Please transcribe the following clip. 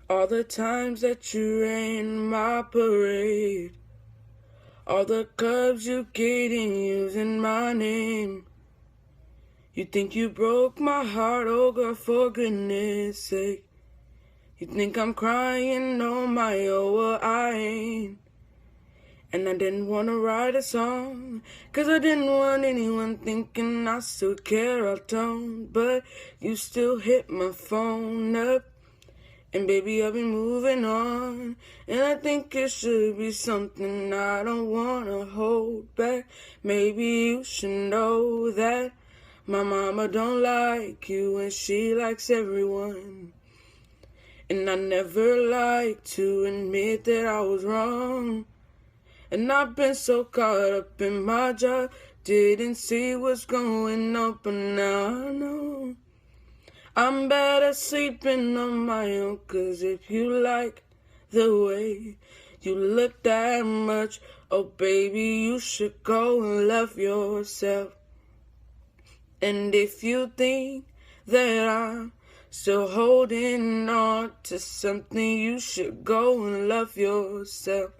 All the times that you ran my parade, all the clubs you getting using my name. You think you broke my heart, oh girl, for goodness sake. You think I'm crying, oh my, oh well, I ain't. And I didn't want to write a song, 'cause I didn't want anyone thinking I still care or don't. But you still hit my phone up, and baby, I've been moving on. And I think it should be something I don't want to hold back. Maybe you should know that my mama don't like you and she likes everyone. And I never like to admit that I was wrong. And I've been so caught up in my job, didn't see what's going on, but now I know I'm bad at sleeping on my own. 'Cause if you like the way you look that much, oh baby, you should go and love yourself. And if you think that I'm still holding on to something, you should go and love yourself.